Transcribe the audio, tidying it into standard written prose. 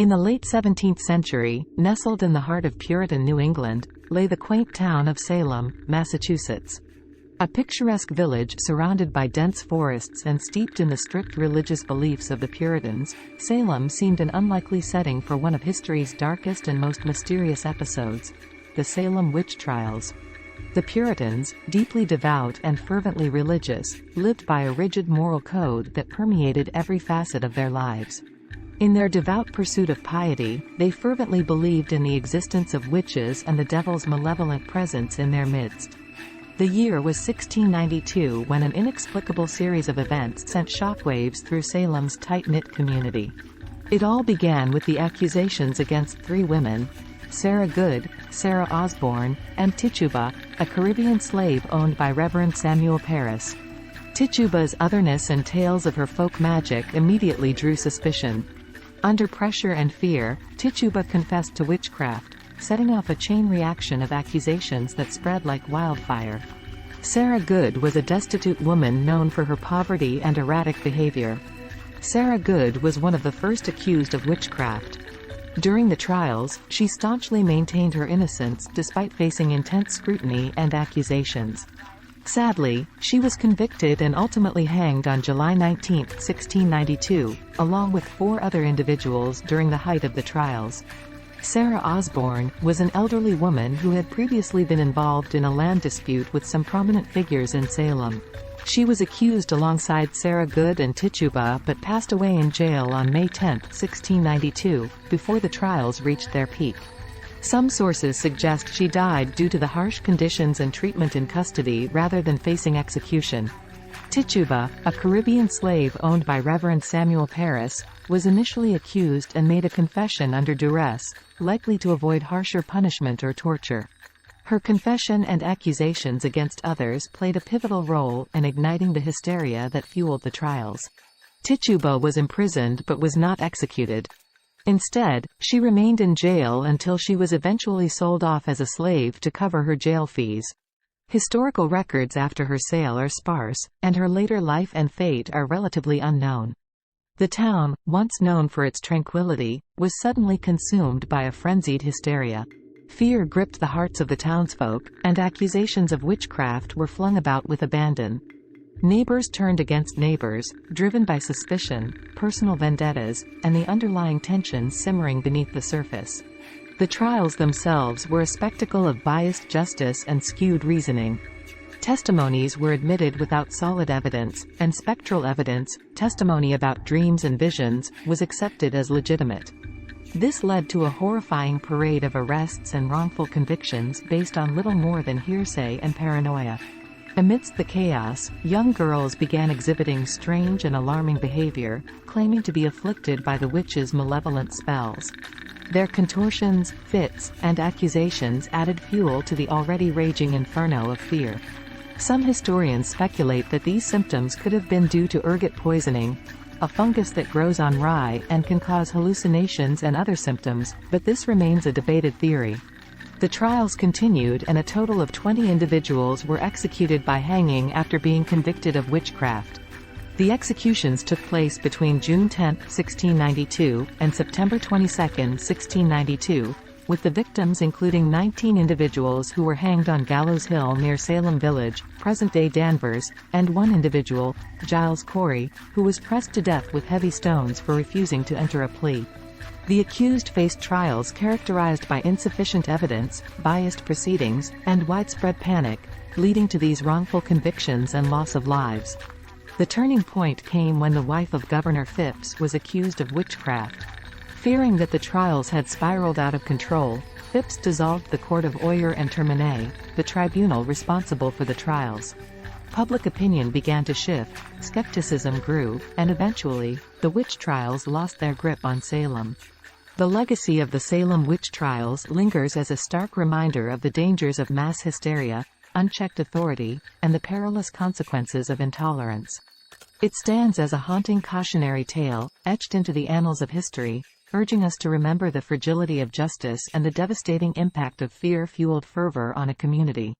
In the late 17th century, nestled in the heart of Puritan New England, lay the quaint town of Salem, Massachusetts. A picturesque village surrounded by dense forests and steeped in the strict religious beliefs of the Puritans, Salem seemed an unlikely setting for one of history's darkest and most mysterious episodes, the Salem witch trials. The Puritans, deeply devout and fervently religious, lived by a rigid moral code that permeated every facet of their lives. In their devout pursuit of piety, they fervently believed in the existence of witches and the devil's malevolent presence in their midst. The year was 1692 when an inexplicable series of events sent shockwaves through Salem's tight-knit community. It all began with the accusations against three women, Sarah Good, Sarah Osborne, and Tituba, a Caribbean slave owned by Reverend Samuel Parris. Tituba's otherness and tales of her folk magic immediately drew suspicion. Under pressure and fear, Tituba confessed to witchcraft, setting off a chain reaction of accusations that spread like wildfire. Sarah Good was a destitute woman known for her poverty and erratic behavior. Sarah Good was one of the first accused of witchcraft. During the trials, she staunchly maintained her innocence despite facing intense scrutiny and accusations. Sadly, she was convicted and ultimately hanged on July 19, 1692, along with 4 other individuals during the height of the trials. Sarah Osborne was an elderly woman who had previously been involved in a land dispute with some prominent figures in Salem. She was accused alongside Sarah Good and Tituba but passed away in jail on May 10, 1692, before the trials reached their peak. Some sources suggest she died due to the harsh conditions and treatment in custody rather than facing execution. Tituba, a Caribbean slave owned by Reverend Samuel Parris, was initially accused and made a confession under duress, likely to avoid harsher punishment or torture. Her confession and accusations against others played a pivotal role in igniting the hysteria that fueled the trials. Tituba was imprisoned but was not executed. Instead, she remained in jail until she was eventually sold off as a slave to cover her jail fees. Historical records after her sale are sparse, and her later life and fate are relatively unknown. The town, once known for its tranquility, was suddenly consumed by a frenzied hysteria. Fear gripped the hearts of the townsfolk, and accusations of witchcraft were flung about with abandon. Neighbors turned against neighbors, driven by suspicion, personal vendettas, and the underlying tensions simmering beneath the surface. The trials themselves were a spectacle of biased justice and skewed reasoning. Testimonies were admitted without solid evidence, and spectral evidence, testimony about dreams and visions, was accepted as legitimate. This led to a horrifying parade of arrests and wrongful convictions based on little more than hearsay and paranoia. Amidst the chaos, young girls began exhibiting strange and alarming behavior, claiming to be afflicted by the witch's malevolent spells. Their contortions, fits, and accusations added fuel to the already raging inferno of fear. Some historians speculate that these symptoms could have been due to ergot poisoning, a fungus that grows on rye and can cause hallucinations and other symptoms, but this remains a debated theory. The trials continued and a total of 20 individuals were executed by hanging after being convicted of witchcraft. The executions took place between June 10, 1692, and September 22, 1692, with the victims including 19 individuals who were hanged on Gallows Hill near Salem Village, present-day Danvers, and one individual, Giles Corey, who was pressed to death with heavy stones for refusing to enter a plea. The accused faced trials characterized by insufficient evidence, biased proceedings, and widespread panic, leading to these wrongful convictions and loss of lives. The turning point came when the wife of Governor Phipps was accused of witchcraft. Fearing that the trials had spiraled out of control, Phipps dissolved the Court of Oyer and Termine, the tribunal responsible for the trials. Public opinion began to shift, skepticism grew, and eventually, the witch trials lost their grip on Salem. The legacy of the Salem witch trials lingers as a stark reminder of the dangers of mass hysteria, unchecked authority, and the perilous consequences of intolerance. It stands as a haunting cautionary tale, etched into the annals of history, urging us to remember the fragility of justice and the devastating impact of fear-fueled fervor on a community.